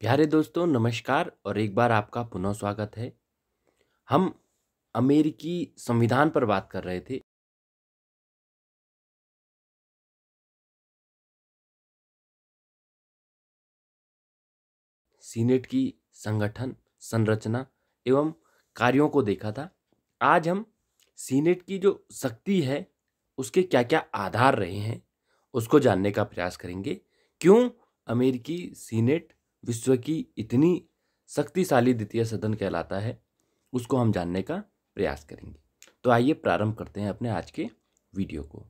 प्यारे दोस्तों नमस्कार और एक बार आपका पुनः स्वागत है। हम अमेरिकी संविधान पर बात कर रहे थे। सीनेट की संगठन, संरचना एवं कार्यों को देखा था। आज हम सीनेट की जो शक्ति है, उसके क्या-क्या आधार रहे हैं, उसको जानने का प्रयास करेंगे। क्यों अमेरिकी सीनेट विश्व की इतनी शक्तिशाली द्वितीय सदन कहलाता है, उसको हम जानने का प्रयास करेंगे। तो आइए प्रारंभ करते हैं अपने आज के वीडियो को।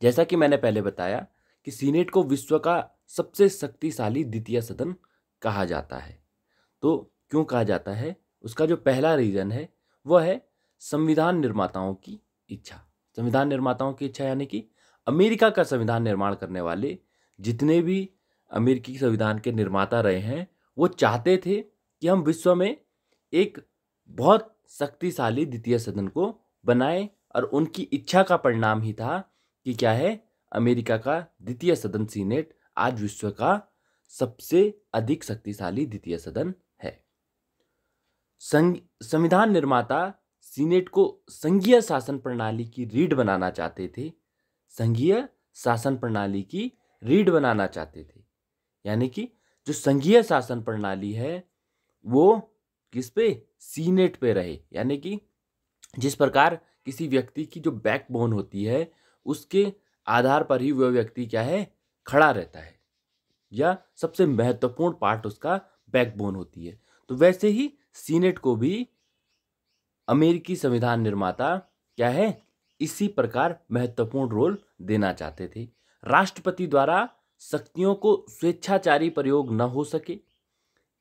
जैसा कि मैंने पहले बताया कि सीनेट को विश्व का सबसे शक्तिशाली द्वितीय सदन कहा जाता है। तो क्यों कहा जाता है? उसका जो पहला रीज़न है, वह है संविधान निर्माताओं की इच्छा। संविधान निर्माताओं की इच्छा यानी कि अमेरिका का संविधान निर्माण करने वाले जितने भी अमेरिकी संविधान के निर्माता रहे हैं, वो चाहते थे कि हम विश्व में एक बहुत शक्तिशाली द्वितीय सदन को बनाएं और उनकी इच्छा का परिणाम ही था कि क्या है, अमेरिका का द्वितीय सदन सीनेट आज विश्व का सबसे अधिक शक्तिशाली द्वितीय सदन है। संविधान निर्माता सीनेट को संघीय शासन प्रणाली की रीढ़ बनाना चाहते थे। संघीय शासन प्रणाली की रीढ़ बनाना चाहते थे, यानी कि जो संघीय शासन प्रणाली है वो किस पे? सीनेट पे रहे। यानी कि जिस प्रकार किसी व्यक्ति की जो बैकबोन होती है, उसके आधार पर ही वह व्यक्ति क्या है, खड़ा रहता है, या सबसे महत्वपूर्ण पार्ट उसका बैकबोन होती है। तो वैसे ही सीनेट को भी अमेरिकी संविधान निर्माता क्या है, इसी प्रकार महत्वपूर्ण रोल देना चाहते थे। राष्ट्रपति द्वारा शक्तियों को स्वेच्छाचारी प्रयोग न हो सके,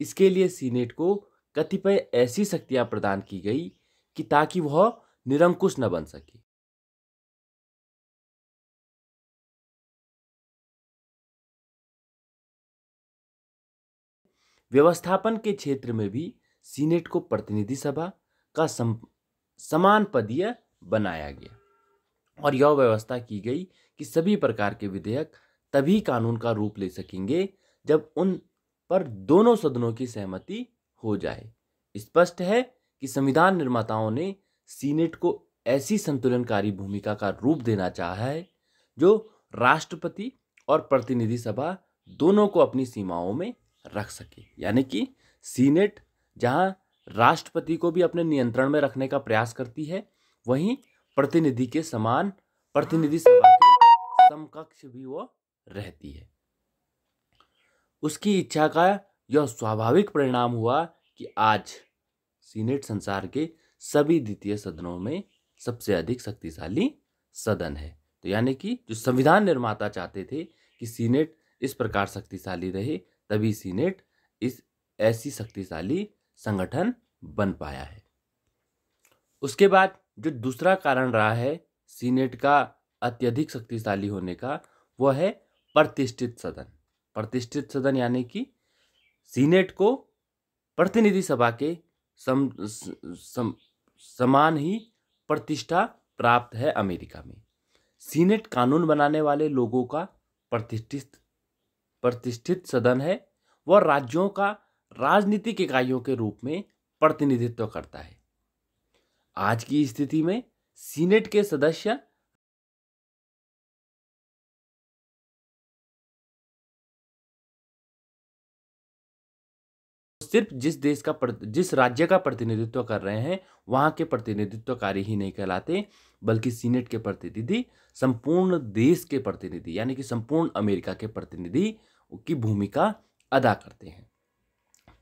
इसके लिए सीनेट को कतिपय ऐसी शक्तियां प्रदान की गई कि ताकि वह निरंकुश न बन सके। व्यवस्थापन के क्षेत्र में भी सीनेट को प्रतिनिधि सभा का समान पदीय बनाया गया और यह व्यवस्था की गई कि सभी प्रकार के विधेयक तभी कानून का रूप ले सकेंगे जब उन पर दोनों सदनों की सहमति हो जाए। स्पष्ट है कि संविधान निर्माताओं ने सीनेट को ऐसी संतुलनकारी भूमिका का रूप देना चाहा है जो राष्ट्रपति और प्रतिनिधि सभा दोनों को अपनी सीमाओं में रख सके। यानी कि सीनेट जहां राष्ट्रपति को भी अपने नियंत्रण में रखने का प्रयास करती है, वहीं प्रतिनिधि के समान प्रतिनिधि सभा के समकक्ष भी वो रहती है। उसकी इच्छा का यह स्वाभाविक परिणाम हुआ कि आज सीनेट संसार के सभी द्वितीय सदनों में सबसे अधिक शक्तिशाली सदन है। तो यानी कि जो संविधान निर्माता चाहते थे कि सीनेट इस प्रकार शक्तिशाली रहे, तभी सीनेट इस ऐसी शक्तिशाली संगठन बन पाया है। उसके बाद जो दूसरा कारण रहा है सीनेट का अत्यधिक शक्तिशाली होने का, वह है प्रतिष्ठित सदन। प्रतिष्ठित सदन यानी कि सीनेट को प्रतिनिधि सभा के समान ही प्रतिष्ठा प्राप्त है अमेरिका में। सीनेट कानून बनाने वाले लोगों का प्रतिष्ठित सदन है। वह राज्यों का राजनीतिक इकाइयों के रूप में प्रतिनिधित्व करता है। आज की स्थिति में सीनेट के सदस्य सिर्फ जिस राज्य का प्रतिनिधित्व कर रहे हैं, वहां के प्रतिनिधित्वकारी ही नहीं कहलाते, बल्कि सीनेट के प्रतिनिधि संपूर्ण देश के प्रतिनिधि यानी कि संपूर्ण अमेरिका के प्रतिनिधि की भूमिका अदा करते हैं।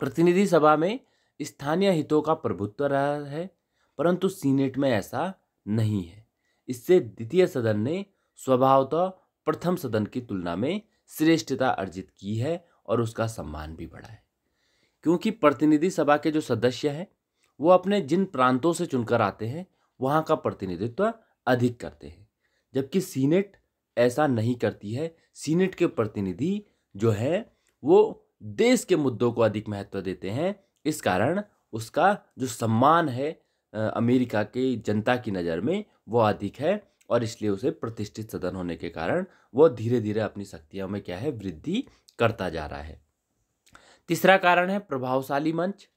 प्रतिनिधि सभा में स्थानीय हितों का प्रभुत्व रहा है, परंतु सीनेट में ऐसा नहीं है। इससे द्वितीय सदन ने स्वभावतः प्रथम सदन की तुलना में श्रेष्ठता अर्जित की है और उसका सम्मान भी बढ़ा है, क्योंकि प्रतिनिधि सभा के जो सदस्य हैं वो अपने जिन प्रांतों से चुनकर आते हैं वहाँ का प्रतिनिधित्व अधिक करते हैं, जबकि सीनेट ऐसा नहीं करती है। सीनेट के प्रतिनिधि जो है वो देश के मुद्दों को अधिक महत्व देते हैं। इस कारण उसका जो सम्मान है अमेरिका के जनता की नज़र में वो अधिक है और इसलिए उसे प्रतिष्ठित सदन होने के कारण वो धीरे धीरे अपनी शक्तियों में क्या है, वृद्धि करता जा रहा है। तीसरा कारण है प्रभावशाली मंच।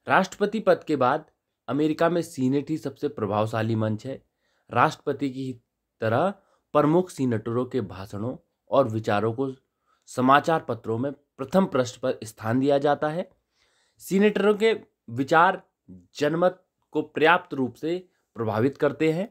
राष्ट्रपति पद के बाद अमेरिका में सीनेट ही सबसे प्रभावशाली मंच है। राष्ट्रपति की तरह प्रमुख सीनेटरों के भाषणों और विचारों को समाचार पत्रों में प्रथम पृष्ठ पर स्थान दिया जाता है। सीनेटरों के विचार जनमत को पर्याप्त रूप से प्रभावित करते हैं।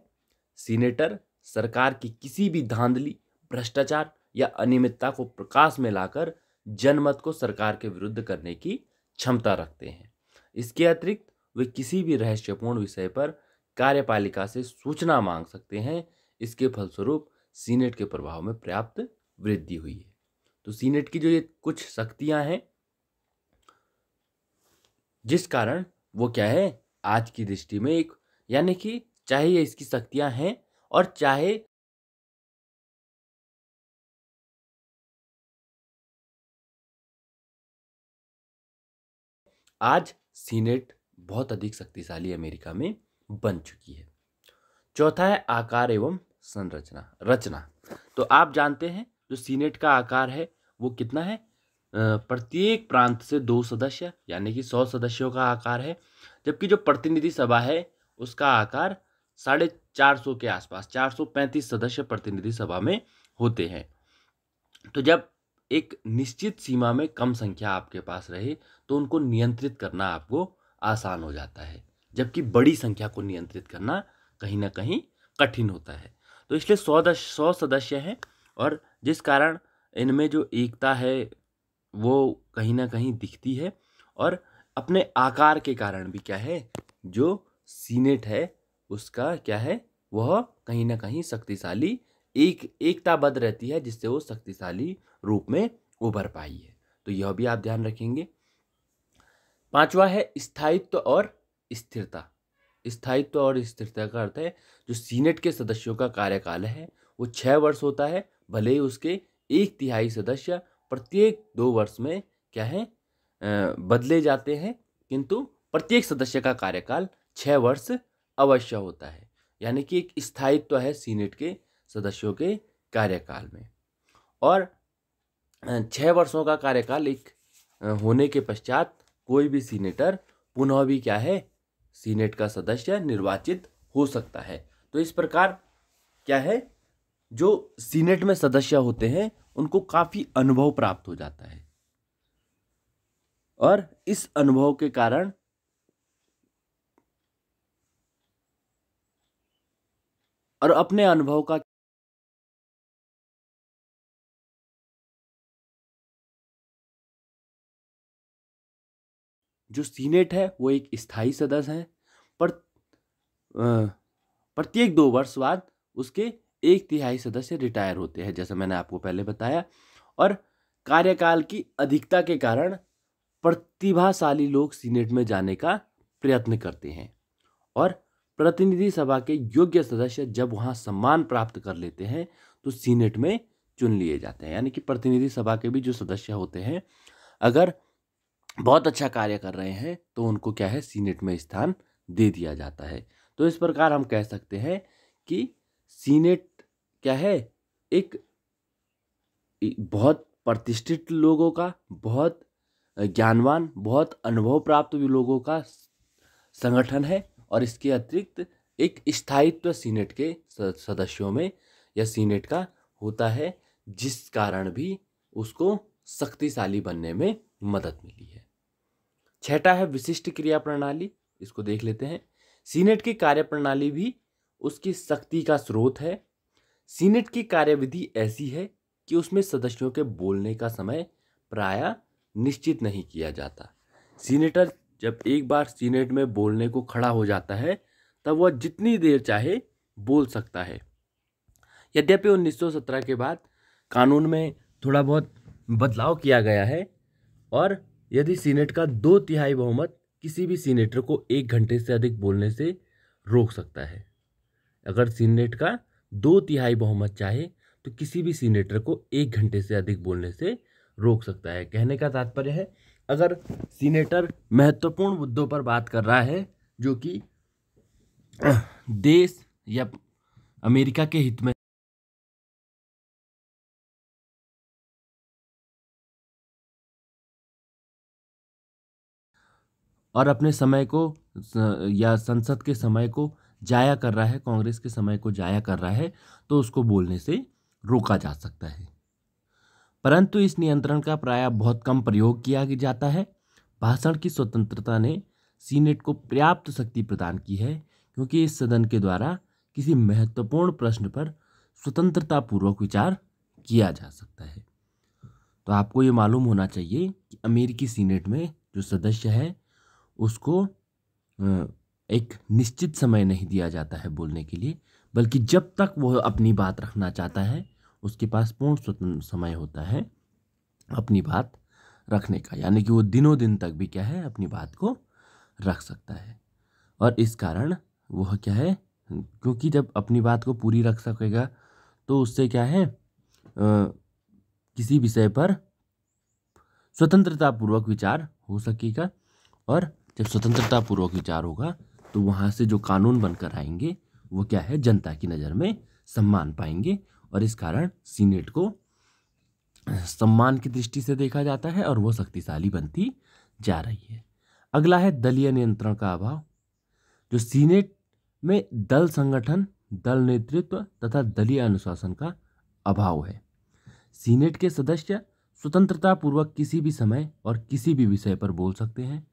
सीनेटर सरकार की किसी भी धांधली, भ्रष्टाचार या अनियमितता को प्रकाश में लाकर जनमत को सरकार के विरुद्ध करने की क्षमता रखते हैं। इसके अतिरिक्त वे किसी भी रहस्यपूर्ण विषय पर कार्यपालिका से सूचना मांग सकते हैं। इसके फलस्वरूप सीनेट के प्रभाव में पर्याप्त वृद्धि हुई है। तो सीनेट की जो ये कुछ शक्तियां हैं, जिस कारण वो क्या है आज की दृष्टि में एक, यानी कि चाहे ये इसकी शक्तियां हैं और चाहे आज सीनेट बहुत अधिक शक्तिशाली अमेरिका में बन चुकी है। चौथा है आकार एवं संरचना, रचना। तो आप जानते हैं जो सीनेट का आकार है वो कितना है, प्रत्येक प्रांत से 2 सदस्य यानी कि 100 सदस्यों का आकार है। जबकि जो प्रतिनिधि सभा है उसका आकार 450 के आसपास, 435 सदस्य प्रतिनिधि सभा में होते हैं। तो जब एक निश्चित सीमा में कम संख्या आपके पास रहे तो उनको नियंत्रित करना आपको आसान हो जाता है, जबकि बड़ी संख्या को नियंत्रित करना कहीं ना कहीं कठिन होता है। तो इसलिए 100 सदस्य हैं और जिस कारण इनमें जो एकता है वो कहीं ना कहीं दिखती है। और अपने आकार के कारण भी क्या है, जो सीनेट है उसका क्या है, वह कहीं ना कहीं शक्तिशाली एकताबद्ध रहती है, जिससे वो शक्तिशाली रूप में उभर पाई है। तो यह भी आप ध्यान रखेंगे। पांचवा है स्थायित्व और स्थिरता। स्थायित्व और स्थिरता का अर्थ है जो सीनेट के सदस्यों का कार्यकाल है वो 6 वर्ष होता है, भले ही उसके 1/3 सदस्य प्रत्येक 2 वर्ष में क्या है बदले जाते हैं, किंतु प्रत्येक सदस्य का कार्यकाल 6 वर्ष अवश्य होता है। यानी कि एक स्थायित्व है सीनेट के सदस्यों के कार्यकाल में। और 6 वर्षों का कार्यकाल एक होने के पश्चात कोई भी सीनेटर पुनः भी क्या है सीनेट का सदस्य निर्वाचित हो सकता है। तो इस प्रकार क्या है, जो सीनेट में सदस्य होते हैं उनको काफी अनुभव प्राप्त हो जाता है और इस अनुभव के कारण और अपने अनुभव का जो सीनेट है वो एक स्थायी सदस्य है, पर प्रत्येक 2 वर्ष बाद उसके 1/3 सदस्य रिटायर होते हैं, जैसा मैंने आपको पहले बताया। और कार्यकाल की अधिकता के कारण प्रतिभाशाली लोग सीनेट में जाने का प्रयत्न करते हैं और प्रतिनिधि सभा के योग्य सदस्य जब वहां सम्मान प्राप्त कर लेते हैं तो सीनेट में चुन लिए जाते हैं। यानी कि प्रतिनिधि सभा के भी जो सदस्य होते हैं अगर बहुत अच्छा कार्य कर रहे हैं तो उनको क्या है सीनेट में स्थान दे दिया जाता है। तो इस प्रकार हम कह सकते हैं कि सीनेट क्या है एक बहुत प्रतिष्ठित लोगों का, बहुत ज्ञानवान, बहुत अनुभव प्राप्त लोगों का संगठन है। और इसके अतिरिक्त एक स्थायित्व सीनेट के सदस्यों में या सीनेट का होता है, जिस कारण भी उसको शक्तिशाली बनने में मदद मिली है। छठा है विशिष्ट क्रिया प्रणाली। इसको देख लेते हैं। सीनेट की कार्यप्रणाली भी उसकी शक्ति का स्रोत है। सीनेट की कार्यविधि ऐसी है कि उसमें सदस्यों के बोलने का समय प्रायः निश्चित नहीं किया जाता। सीनेटर जब एक बार सीनेट में बोलने को खड़ा हो जाता है तब वह जितनी देर चाहे बोल सकता है। यद्यपि 1917 के बाद कानून में थोड़ा बहुत बदलाव किया गया है और यदि सीनेट का 2/3 बहुमत किसी भी सीनेटर को 1 घंटे से अधिक बोलने से रोक सकता है। अगर सीनेट का 2/3 बहुमत चाहे तो किसी भी सीनेटर को 1 घंटे से अधिक बोलने से रोक सकता है। कहने का तात्पर्य है अगर सीनेटर महत्वपूर्ण मुद्दों पर बात कर रहा है जो कि देश या अमेरिका के हित में और अपने समय को या संसद के समय को जाया कर रहा है, कांग्रेस के समय को जाया कर रहा है, तो उसको बोलने से रोका जा सकता है। परंतु इस नियंत्रण का प्रायः बहुत कम प्रयोग किया जाता है। भाषण की स्वतंत्रता ने सीनेट को पर्याप्त शक्ति प्रदान की है, क्योंकि इस सदन के द्वारा किसी महत्वपूर्ण प्रश्न पर स्वतंत्रतापूर्वक विचार किया जा सकता है। तो आपको ये मालूम होना चाहिए कि अमेरिकी सीनेट में जो सदस्य है उसको एक निश्चित समय नहीं दिया जाता है बोलने के लिए, बल्कि जब तक वह अपनी बात रखना चाहता है उसके पास पूर्ण स्वतंत्र समय होता है अपनी बात रखने का। यानी कि वो दिनों दिन तक भी क्या है, अपनी बात को रख सकता है। और इस कारण वह क्या है, क्योंकि जब अपनी बात को पूरी रख सकेगा तो उससे क्या है, किसी विषय पर स्वतंत्रतापूर्वक विचार हो सकेगा। और जब स्वतंत्रतापूर्वक विचार होगा तो वहाँ से जो कानून बनकर आएंगे वो क्या है, जनता की नज़र में सम्मान पाएंगे। और इस कारण सीनेट को सम्मान की दृष्टि से देखा जाता है और वो शक्तिशाली बनती जा रही है। अगला है दलीय नियंत्रण का अभाव। जो सीनेट में दल संगठन, दल नेतृत्व तथा दलीय अनुशासन का अभाव है। सीनेट के सदस्य स्वतंत्रता पूर्वक किसी भी समय और किसी भी विषय पर बोल सकते हैं।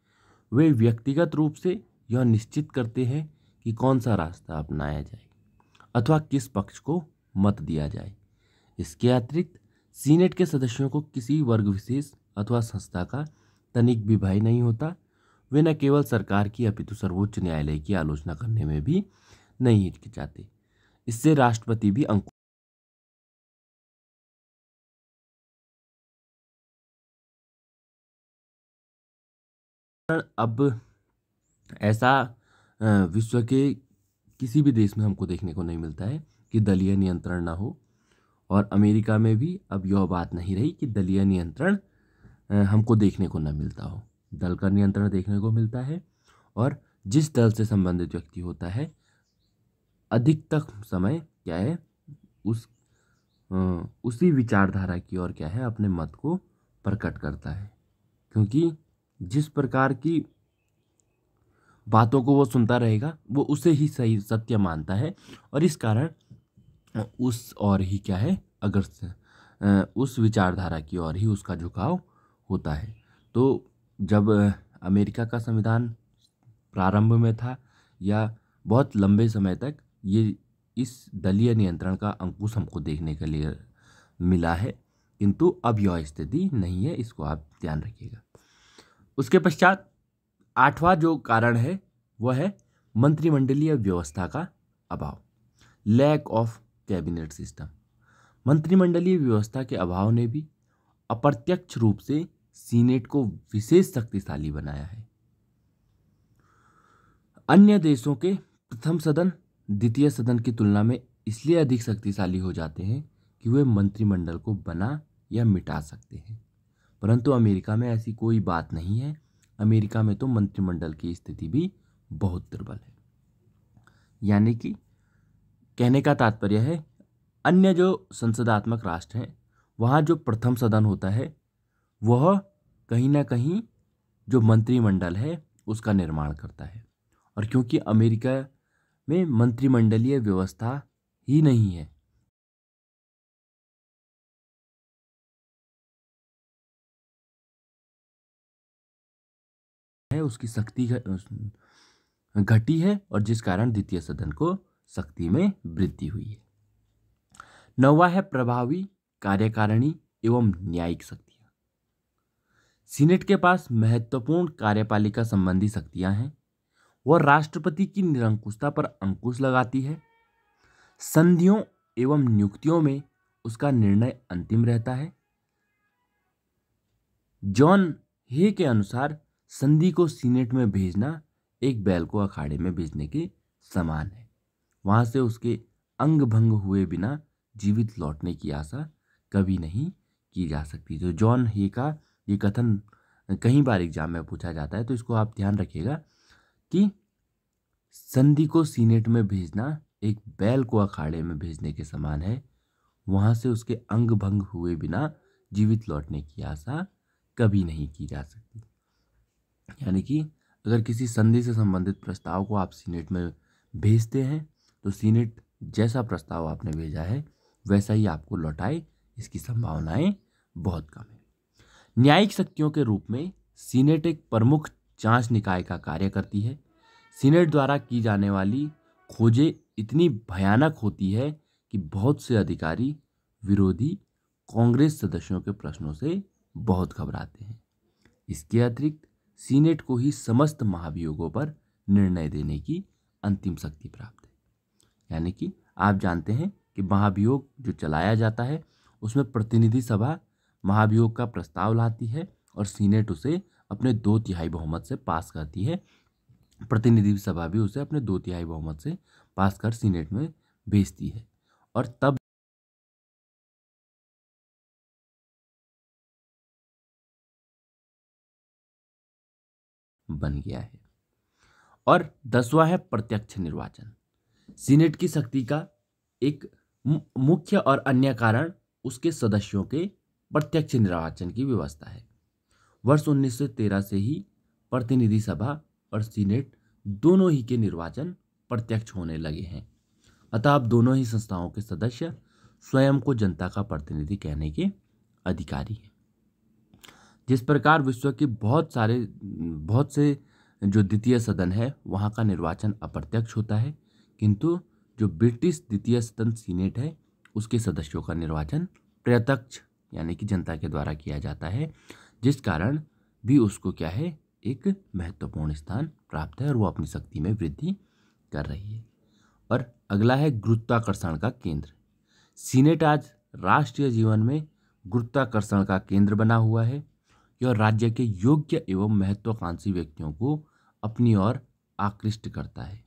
वे व्यक्तिगत रूप से यह निश्चित करते हैं कि कौन सा रास्ता अपनाया जाए अथवा किस पक्ष को मत दिया जाए। इसके अतिरिक्त सीनेट के सदस्यों को किसी वर्ग विशेष अथवा संस्था का तनिक भी भय नहीं होता। वे न केवल सरकार की अपितु सर्वोच्च न्यायालय की आलोचना करने में भी नहीं हिचकिचाते। इससे राष्ट्रपति भी अब ऐसा विश्व के किसी भी देश में हमको देखने को नहीं मिलता है कि दलीय नियंत्रण ना हो। और अमेरिका में भी अब यह बात नहीं रही कि दलीय नियंत्रण हमको देखने को न मिलता हो। दल का नियंत्रण देखने को मिलता है और जिस दल से संबंधित व्यक्ति होता है अधिकतम समय क्या है, उसी विचारधारा की ओर क्या है, अपने मत को प्रकट करता है। क्योंकि जिस प्रकार की बातों को वो सुनता रहेगा वो उसे ही सही सत्य मानता है। और इस कारण उस और ही क्या है, अगर उस विचारधारा की ओर ही उसका झुकाव होता है। तो जब अमेरिका का संविधान प्रारंभ में था या बहुत लंबे समय तक ये इस दलीय नियंत्रण का अंकुश हमको देखने के लिए मिला है, किंतु अब यह स्थिति नहीं है, इसको आप ध्यान रखिएगा। उसके पश्चात 8वां जो कारण है वह है मंत्रिमंडलीय व्यवस्था का अभाव, लैक ऑफ कैबिनेट सिस्टम। मंत्रिमंडलीय व्यवस्था के अभाव ने भी अप्रत्यक्ष रूप से सीनेट को विशेष शक्तिशाली बनाया है। अन्य देशों के प्रथम सदन द्वितीय सदन की तुलना में इसलिए अधिक शक्तिशाली हो जाते हैं कि वे मंत्रिमंडल को बना या मिटा सकते हैं, परंतु अमेरिका में ऐसी कोई बात नहीं है। अमेरिका में तो मंत्रिमंडल की स्थिति भी बहुत दुर्बल है। यानी कि कहने का तात्पर्य है, अन्य जो संसदात्मक राष्ट्र हैं वहाँ जो प्रथम सदन होता है वह कहीं ना कहीं जो मंत्रिमंडल है उसका निर्माण करता है। और क्योंकि अमेरिका में मंत्रिमंडलीय व्यवस्था ही नहीं है, उसकी शक्ति घटी है और जिस कारण द्वितीय सदन को शक्ति में वृद्धि हुई है। 9वां है प्रभावी कार्यकारिणी एवं न्यायिक शक्तियां। सीनेट के पास महत्वपूर्ण कार्यपालिका संबंधी शक्तियां हैं। वह राष्ट्रपति की निरंकुशता पर अंकुश लगाती है। संधियों एवं नियुक्तियों में उसका निर्णय अंतिम रहता है। जॉन हे के अनुसार संधि को सीनेट में भेजना एक बैल को अखाड़े में भेजने के समान है। वहां से उसके अंग भंग हुए बिना जीवित लौटने की आशा कभी नहीं की जा सकती। तो जॉन हे का ये कथन कई बार एग्जाम में पूछा जाता है, तो इसको आप ध्यान रखिएगा कि संधि को सीनेट में भेजना एक बैल को अखाड़े में भेजने के समान है। वहां से उसके अंग भंग हुए बिना जीवित लौटने की आशा कभी नहीं की जा सकती। यानी कि अगर किसी संधि से संबंधित प्रस्ताव को आप सीनेट में भेजते हैं तो सीनेट जैसा प्रस्ताव आपने भेजा है वैसा ही आपको लौटाए, इसकी संभावनाएं बहुत कम है। न्यायिक शक्तियों के रूप में सीनेट एक प्रमुख जांच निकाय का कार्य करती है। सीनेट द्वारा की जाने वाली खोजें इतनी भयानक होती है कि बहुत से अधिकारी विरोधी कांग्रेस सदस्यों के प्रश्नों से बहुत घबराते हैं। इसके अतिरिक्त सीनेट को ही समस्त महाभियोगों पर निर्णय देने की अंतिम शक्ति प्राप्त है। यानी कि आप जानते हैं कि महाभियोग जो चलाया जाता है उसमें प्रतिनिधि सभा महाभियोग का प्रस्ताव लाती है और सीनेट उसे अपने 2/3 बहुमत से पास करती है। प्रतिनिधि सभा भी उसे अपने 2/3 बहुमत से पास कर सीनेट में भेजती है और तब बन गया है। और 10वां है प्रत्यक्ष निर्वाचन। सीनेट की शक्ति का एक मुख्य और अन्य कारण उसके सदस्यों के प्रत्यक्ष निर्वाचन की व्यवस्था है। वर्ष 1913 से ही प्रतिनिधि सभा और सीनेट दोनों ही के निर्वाचन प्रत्यक्ष होने लगे हैं। अतः अब दोनों ही संस्थाओं के सदस्य स्वयं को जनता का प्रतिनिधि कहने के अधिकारी हैं। जिस प्रकार विश्व के बहुत से जो द्वितीय सदन है वहाँ का निर्वाचन अप्रत्यक्ष होता है, किंतु जो ब्रिटिश द्वितीय सदन सीनेट है उसके सदस्यों का निर्वाचन प्रत्यक्ष यानी कि जनता के द्वारा किया जाता है, जिस कारण भी उसको क्या है एक महत्वपूर्ण स्थान प्राप्त है और वो अपनी शक्ति में वृद्धि कर रही है। और अगला है गुरुत्वाकर्षण का केंद्र। सीनेट आज राष्ट्रीय जीवन में गुरुत्वाकर्षण का केंद्र बना हुआ है। यह राज्य के योग्य एवं महत्वाकांक्षी व्यक्तियों को अपनी ओर आकृष्ट करता है।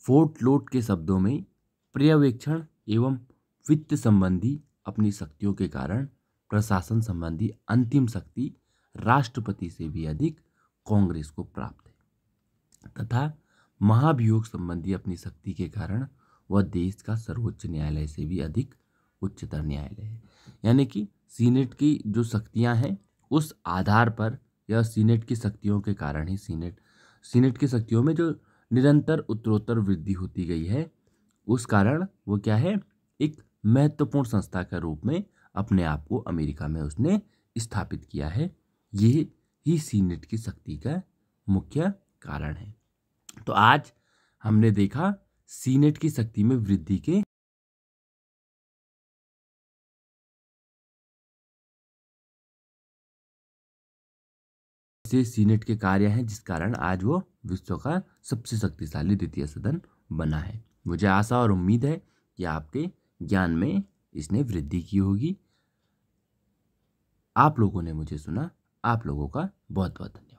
फोर्ट लोट के शब्दों में पर्यवेक्षण एवं वित्त संबंधी अपनी शक्तियों के कारण प्रशासन संबंधी अंतिम शक्ति राष्ट्रपति से भी अधिक कांग्रेस को प्राप्त है तथा महाभियोग संबंधी अपनी शक्ति के कारण वह देश का सर्वोच्च न्यायालय से भी अधिक उच्चतर न्यायालय है। यानी कि सीनेट की जो शक्तियां हैं उस आधार पर यह सीनेट की शक्तियों के कारण ही सीनेट की शक्तियों में जो निरंतर उत्तरोत्तर वृद्धि होती गई है उस कारण वो क्या है एक महत्वपूर्ण संस्था के रूप में अपने आप को अमेरिका में उसने स्थापित किया है। ये ही सीनेट की शक्ति का मुख्य कारण है। तो आज हमने देखा सीनेट की शक्ति में वृद्धि के सीनेट के कार्य हैं जिस कारण आज वो विश्व का सबसे शक्तिशाली द्वितीय सदन बना है। मुझे आशा और उम्मीद है कि आपके ज्ञान में इसने वृद्धि की होगी। आप लोगों ने मुझे सुना, आप लोगों का बहुत बहुत धन्यवाद।